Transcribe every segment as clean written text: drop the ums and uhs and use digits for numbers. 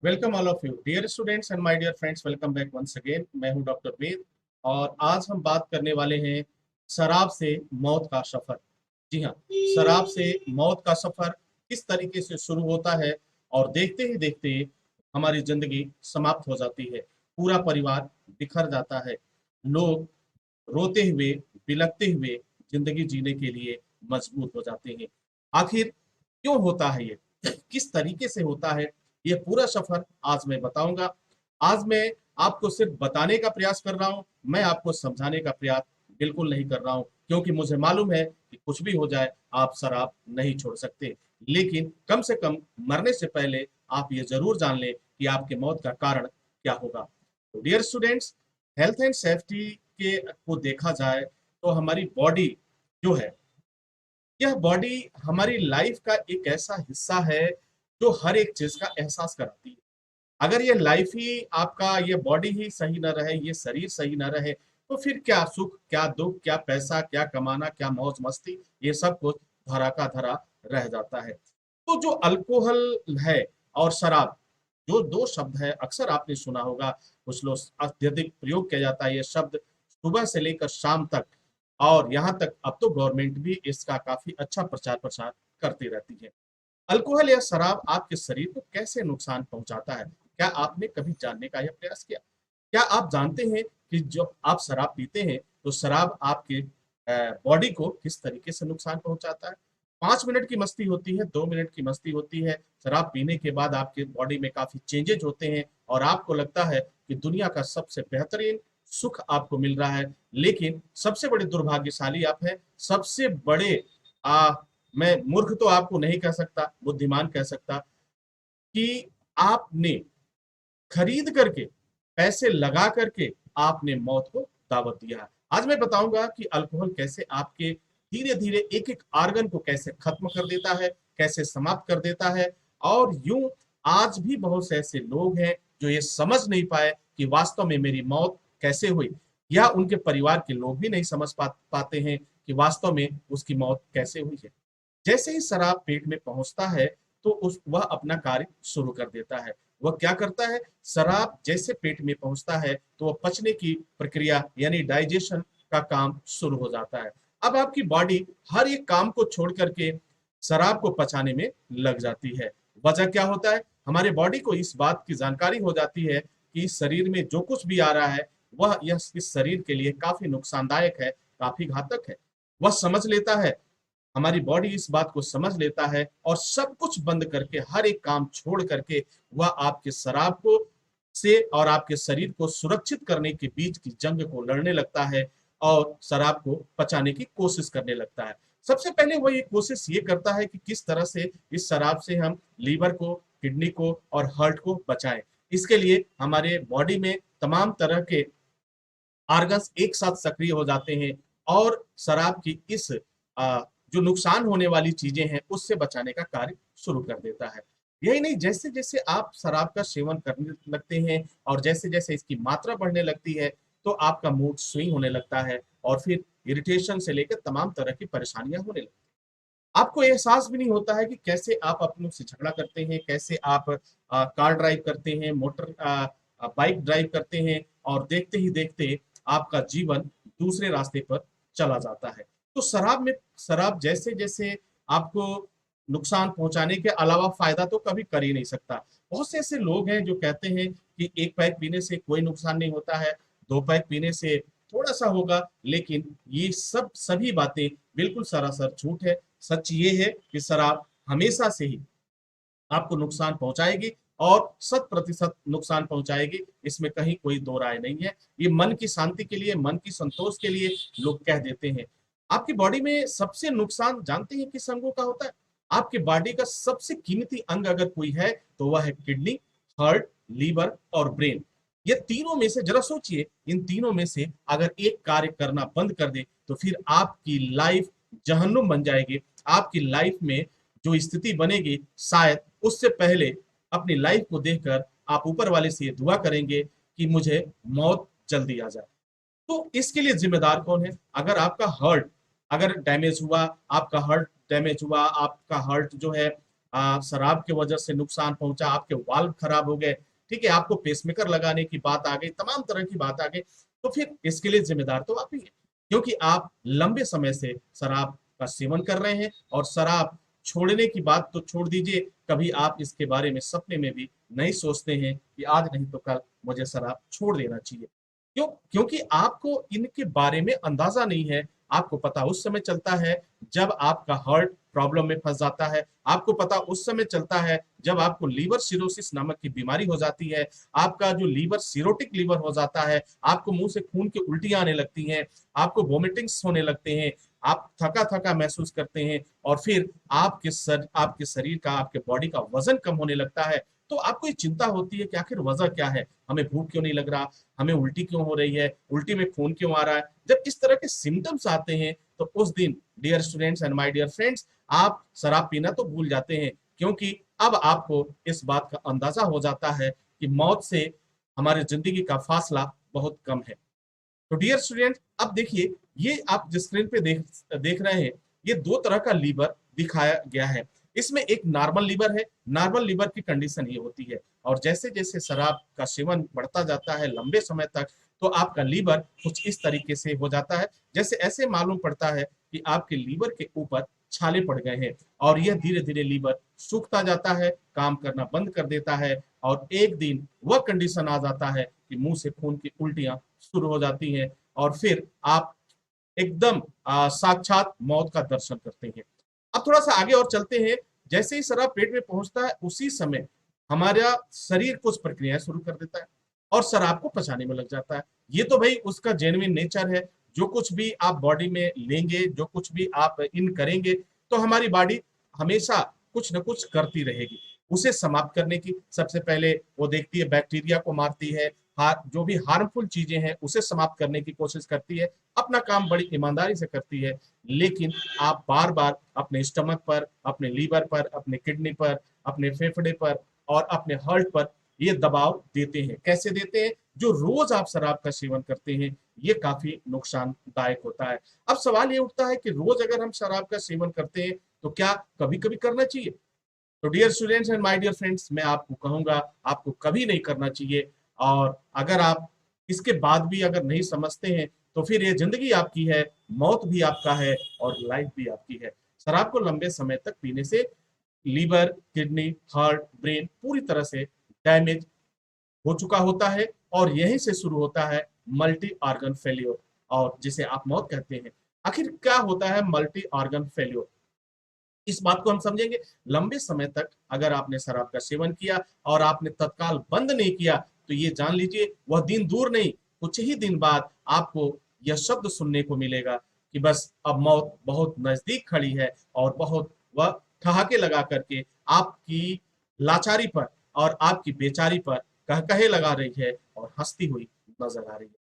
Welcome all of you dear students and my dear friends. Welcome back once again. मैं हूं doctor वेद और आज हम बात करने वाले हैं शराब से मौत का सफर। जी हाँ, शराब से मौत का सफर किस तरीके से शुरू होता है और देखते ही देखते हमारी जिंदगी समाप्त हो जाती है, पूरा परिवार बिखर जाता है, लोग रोते हुए बिलखते हुए जिंदगी जीने के लिए मजबूर हो जाते हैं। आखिर क्यों होता है ये, किस तरीके से होता है, ये पूरा सफर आज मैं बताऊंगा। आज मैं आपको सिर्फ बताने का प्रयास कर रहा हूं, मैं आपको समझाने का प्रयास बिल्कुल नहीं कर रहा हूं, क्योंकि मुझे मालूम है कि कुछ भी हो जाए आप शराब नहीं छोड़ सकते। लेकिन कम से कम मरने से पहले आप ये जरूर जान लें कि आपके मौत का कारण क्या होगा। तो dear students, health and safety के को देखा जाए तो हमारी बॉडी जो है, यह बॉडी हमारी लाइफ का एक ऐसा हिस्सा है जो हर एक चीज का एहसास कराती है। अगर ये लाइफ ही आपका, ये बॉडी ही सही न रहे, ये शरीर सही न रहे, तो फिर क्या सुख, क्या दुख, क्या पैसा, क्या कमाना, क्या मौज मस्ती, ये सब कुछ धरा का धरा रह जाता है। तो जो अल्कोहल है और शराब, जो दो शब्द है, अक्सर आपने सुना होगा, कुछ लोग अत्यधिक प्रयोग किया जाता है ये शब्द सुबह से लेकर शाम तक। और यहाँ तक अब तो गवर्नमेंट भी इसका काफी अच्छा प्रचार प्रसार करती रहती है। अल्कोहल या शराब आपके शरीर को कैसे नुकसान पहुंचाता है, क्या आपने कभी जानने का यह प्रयास किया? क्या आप जानते हैं कि जो आप शराब पीते हैं तो शराब आपके बॉडी को किस तरीके से नुकसान पहुंचाता है? 5 मिनट की मस्ती होती है, 2 मिनट की मस्ती होती है, शराब पीने के बाद आपके बॉडी में काफी चेंजेज होते हैं और आपको लगता है कि दुनिया का सबसे बेहतरीन सुख आपको मिल रहा है। लेकिन सबसे बड़े दुर्भाग्यशाली आप हैं, सबसे बड़े आ, मैं मूर्ख तो आपको नहीं कह सकता, बुद्धिमान कह सकता, कि आपने खरीद करके, पैसे लगा करके आपने मौत को दावत दिया है। आज मैं बताऊंगा कि अल्कोहल कैसे आपके धीरे धीरे एक एक आर्गन को कैसे खत्म कर देता है, कैसे समाप्त कर देता है। और यूं आज भी बहुत से ऐसे लोग हैं जो ये समझ नहीं पाए कि वास्तव में मेरी मौत कैसे हुई, या उनके परिवार के लोग भी नहीं समझ पाते हैं कि वास्तव में उसकी मौत कैसे हुई है। जैसे ही शराब पेट में पहुंचता है तो उस वह अपना कार्य शुरू कर देता है। वह क्या करता है, शराब जैसे पेट में पहुंचता है तो वह पचने की प्रक्रिया यानी डाइजेशन का काम शुरू हो जाता है। अब आपकी बॉडी हर एक काम को छोड़ करके शराब को पचाने में लग जाती है। वजह क्या होता है, हमारे बॉडी को इस बात की जानकारी हो जाती है कि इस शरीर में जो कुछ भी आ रहा है वह यह इस शरीर के लिए काफी नुकसानदायक है, काफी घातक है। वह समझ लेता है, हमारी बॉडी इस बात को समझ लेता है और सब कुछ बंद करके, हर एक काम छोड़ करके वह आपके शराब को से और आपके शरीर को सुरक्षित करने के बीच की जंग को लड़ने लगता है और शराब को पचाने की कोशिश करने लगता है। सबसे पहले वह ये कोशिश ये करता है कि किस तरह से इस शराब से हम लीवर को, किडनी को और हार्ट को बचाएं। इसके लिए हमारे बॉडी में तमाम तरह के आर्गन्स एक साथ सक्रिय हो जाते हैं और शराब की इस जो नुकसान होने वाली चीजें हैं उससे बचाने का कार्य शुरू कर देता है। यही नहीं, जैसे जैसे आप शराब का सेवन करने लगते हैं और जैसे जैसे इसकी मात्रा बढ़ने लगती है तो आपका मूड स्विंग होने लगता है और फिर इरिटेशन से लेकर तमाम तरह की परेशानियां होने लगती हैं। आपको एहसास भी नहीं होता है कि कैसे आप अपनों से झगड़ा करते हैं, कैसे आप कार ड्राइव करते हैं, मोटर बाइक ड्राइव करते हैं और देखते ही देखते आपका जीवन दूसरे रास्ते पर चला जाता है। तो शराब जैसे जैसे आपको नुकसान पहुंचाने के अलावा फायदा तो कभी कर ही नहीं सकता। बहुत से ऐसे लोग हैं जो कहते हैं कि एक पैक पीने से कोई नुकसान नहीं होता है, 2 पैक पीने से थोड़ा सा होगा, लेकिन ये सब सभी बातें बिल्कुल सरासर झूठ है। सच ये है कि शराब हमेशा से ही आपको नुकसान पहुंचाएगी और 100% नुकसान पहुंचाएगी, इसमें कहीं कोई दो राय नहीं है। ये मन की शांति के लिए, मन की संतोष के लिए लोग कह देते हैं। आपकी बॉडी में सबसे नुकसान जानते हैं किस अंगों का होता है? आपकी बॉडी का सबसे कीमती अंग अगर कोई है तो वह है किडनी, हार्ट, लीवर और ब्रेन। ये तीनों में से जरा सोचिए, इन तीनों में से अगर एक कार्य करना बंद कर दे तो फिर आपकी लाइफ जहन्नुम बन जाएगी। आपकी लाइफ में जो स्थिति बनेगी, शायद उससे पहले अपनी लाइफ को देखकर आप ऊपर वाले से ये दुआ करेंगे कि मुझे मौत जल्दी आ जाए। तो इसके लिए जिम्मेदार कौन है? अगर आपका हार्ट अगर डैमेज हुआ, आपका हार्ट डैमेज हुआ, आपका हार्ट जो है शराब की वजह से नुकसान पहुंचा, आपके वाल्व खराब हो गए, ठीक है, आपको पेसमेकर लगाने की बात आ गई, तमाम तरह की बात आ गई, तो फिर इसके लिए जिम्मेदार तो आप ही हैं, क्योंकि आप लंबे समय से शराब का सेवन कर रहे हैं। और शराब छोड़ने की बात तो छोड़ दीजिए, कभी आप इसके बारे में सपने में भी नहीं सोचते हैं कि आज नहीं तो कल मुझे शराब छोड़ देना चाहिए। क्यों? क्योंकि आपको इनके बारे में अंदाजा नहीं है। आपको पता उस समय चलता है जब आपका हार्ट प्रॉब्लम में फंस जाता है, आपको पता उस समय चलता है जब आपको लीवर सिरोसिस नामक की बीमारी हो जाती है, आपका जो लीवर सिरोटिक लीवर हो जाता है, आपको मुंह से खून की उल्टियां आने लगती हैं, आपको वोमिटिंग्स होने लगते हैं, आप थका थका महसूस करते हैं, और फिर आपके शरीर का, आपके बॉडी का वजन कम होने लगता है। तो आपको ये चिंता होती है कि आखिर वजह क्या है, हमें भूख क्यों नहीं लग रहा, हमें उल्टी क्यों हो रही है, उल्टी में खून क्यों आ रहा है। जब इस तरह के सिम्टम्स आते हैं तो उस दिन dear students and my dear friends, आप शराब पीना तो भूल जाते हैं, क्योंकि अब आपको इस बात का अंदाजा हो जाता है कि मौत से हमारे जिंदगी का फासला बहुत कम है। तो डियर स्टूडेंट, अब देखिए, ये आप जिस स्क्रीन पे देख रहे हैं, ये दो तरह का लीवर दिखाया गया है। इसमें एक नॉर्मल लीवर है। नॉर्मल लीवर की कंडीशन ये होती है, और जैसे जैसे शराब का सेवन बढ़ता जाता है लंबे समय तक, तो आपका लीवर कुछ इस तरीके से हो जाता है, जैसे ऐसे मालूम पड़ता है कि आपके लीवर के ऊपर छाले पड़ गए हैं, और यह धीरे धीरे लीवर सूखता जाता है, काम करना बंद कर देता है, और एक दिन वह कंडीशन आ जाता है कि मुंह से खून की उल्टियां शुरू हो जाती हैं, और फिर आप एकदम साक्षात मौत का दर्शन करते हैं। अब थोड़ा सा आगे और चलते हैं। जैसे ही शराब पेट में पहुंचता है, उसी समय हमारा शरीर कुछ प्रक्रियाएं शुरू कर देता है और शराब को पचाने में लग जाता है। ये तो भाई उसका जेन्युइन नेचर है। जो कुछ भी आप बॉडी में लेंगे, जो कुछ भी आप इन करेंगे, तो हमारी बॉडी हमेशा कुछ न कुछ करती रहेगी। उसे समाप्त करने की सबसे पहले वो देखती है, बैक्टीरिया को मारती है, जो भी हार्मफुल चीजें हैं उसे समाप्त करने की कोशिश करती है, अपना काम बड़ी ईमानदारी से करती है। लेकिन आप बार बार अपने स्टमक पर, अपने लीवर पर, अपने किडनी पर, अपने फेफड़े पर और अपने हार्ट पर ये दबाव देते हैं। कैसे देते हैं? जो रोज आप शराब का सेवन करते हैं, ये काफी नुकसानदायक होता है। अब सवाल ये उठता है कि रोज अगर हम शराब का सेवन करते हैं तो क्या कभी कभी करना चाहिए? तो dear students and my dear friends, मैं आपको कहूंगा आपको कभी नहीं करना चाहिए। और अगर आप इसके बाद भी अगर नहीं समझते हैं, तो फिर ये जिंदगी आपकी है, मौत भी आपका है, और लाइफ भी आपकी है। शराब को लंबे समय तक पीने से लीवर, किडनी, हार्ट, ब्रेन पूरी तरह से डैमेज हो चुका होता है, और यहीं से शुरू होता है मल्टी ऑर्गन फेल्योर, और जिसे आप मौत कहते हैं। आखिर क्या होता है मल्टी ऑर्गन फेल्योर? इस बात को हम समझेंगे। लंबे समय तक अगर आपने शराब का सेवन किया और आपने तत्काल बंद नहीं किया, तो ये जान लीजिए वह दिन दूर नहीं, कुछ ही दिन बाद आपको यह शब्द सुनने को मिलेगा कि बस अब मौत बहुत नजदीक खड़ी है, और बहुत वह ठहाके लगा करके आपकी लाचारी पर और आपकी बेचारी पर कहकहे लगा रही है और हंसती हुई नजर आ रही है।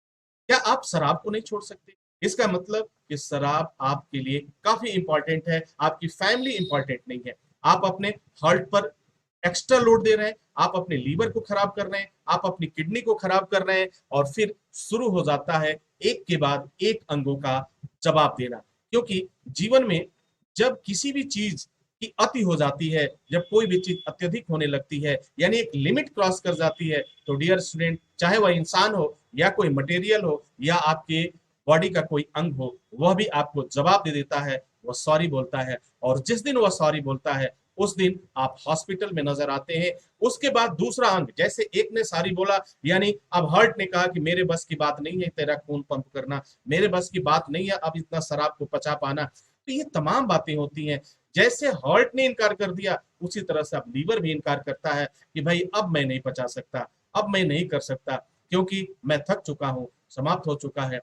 क्या आप शराब को नहीं छोड़ सकते? इसका मतलब कि शराब आपके लिए काफी इंपॉर्टेंट है, आपकी फैमिली इंपॉर्टेंट नहीं है। आप अपने हार्ट पर एक्स्ट्रा लोड दे रहे हैं, आप अपने लीवर को खराब कर रहे हैं, आप अपनी किडनी को खराब कर रहे हैं, और फिर शुरू हो जाता है एक के बाद एक अंगों का जवाब देना। क्योंकि जीवन में जब किसी भी चीज की अति हो जाती है, जब कोई भी चीज अत्यधिक होने लगती है, यानी एक लिमिट क्रॉस कर जाती है, तो डियर स्टूडेंट, चाहे वह इंसान हो या कोई मटेरियल हो या आपके बॉडी का कोई अंग हो, वह भी आपको जवाब दे देता है, वह सॉरी बोलता है। और जिस दिन वह सॉरी बोलता है, उस दिन आप हॉस्पिटल में नजर आते हैं। उसके बाद दूसरा अंग, जैसे एक ने सॉरी बोला, यानी अब हार्ट ने कहा कि मेरे बस की बात नहीं है तेरा खून पंप करना, मेरे बस की बात नहीं है अब इतना शराब को पचा पाना। तो ये तमाम बातें होती हैं। जैसे हार्ट ने इनकार कर दिया, उसी तरह से अब लीवर भी इनकार करता है कि भाई अब मैं नहीं पचा सकता, अब मैं नहीं कर सकता, क्योंकि मैं थक चुका हूं, समाप्त हो चुका है,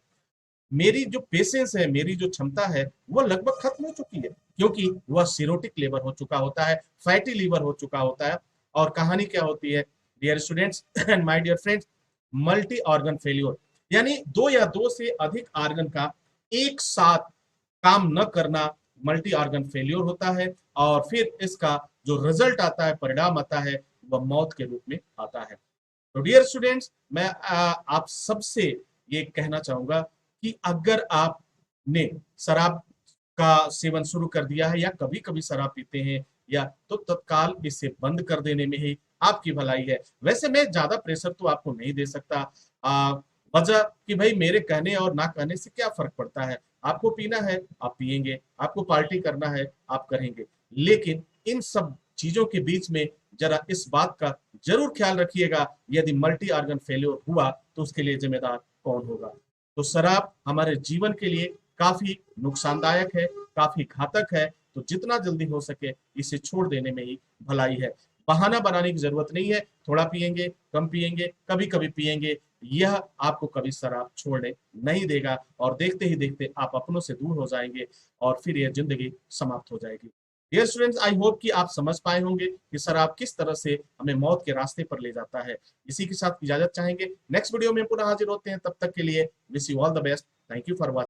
मेरी जो पेशेंस है, मेरी जो क्षमता है, वो लगभग खत्म हो चुकी है, क्योंकि वह सिरोटिक लीवर हो चुका होता है, फैटी लीवर हो चुका होता है। और कहानी क्या होती है dear students and my dear friends? Multi organ failure, यानी दो या दो से अधिक ऑर्गन का एक साथ काम न करना, मल्टी ऑर्गन फेल्योर होता है। और फिर इसका जो रिजल्ट आता है, परिणाम आता है, वह मौत के रूप में आता है। तो डियर स्टूडेंट्स, मैं आप सबसे ये कहना चाहूंगा कि अगर आपने शराब का सेवन शुरू कर दिया है, या कभी कभी शराब पीते हैं, या तो तत्काल इसे बंद कर देने में ही आपकी भलाई है। वैसे मैं ज्यादा प्रेशर तो आपको नहीं दे सकता, वजह कि भाई मेरे कहने और ना कहने से क्या फर्क पड़ता है। आपको पीना है आप पिएंगे, आपको पार्टी करना है आप करेंगे, लेकिन इन सब चीजों के बीच में जरा इस बात का जरूर ख्याल रखिएगा, यदि मल्टी ऑर्गन फेल्योर हुआ तो उसके लिए जिम्मेदार कौन होगा। तो शराब हमारे जीवन के लिए काफी नुकसानदायक है, काफी घातक है, तो जितना जल्दी हो सके इसे छोड़ देने में ही भलाई है। बहाना बनाने की जरूरत नहीं है, थोड़ा पिएंगे, कम पिएंगे, कभी कभी पिएंगे, यह आपको कभी शराब छोड़ने नहीं देगा और देखते ही देखते आप अपनों से दूर हो जाएंगे और फिर यह जिंदगी समाप्त हो जाएगी। डियर स्टूडेंट्स, आई होप कि आप समझ पाए होंगे कि शराब किस तरह से हमें मौत के रास्ते पर ले जाता है। इसी के साथ इजाजत चाहेंगे, नेक्स्ट वीडियो में पुनः हाजिर होते हैं, तब तक के लिए wish you all the best. Thank you for watching.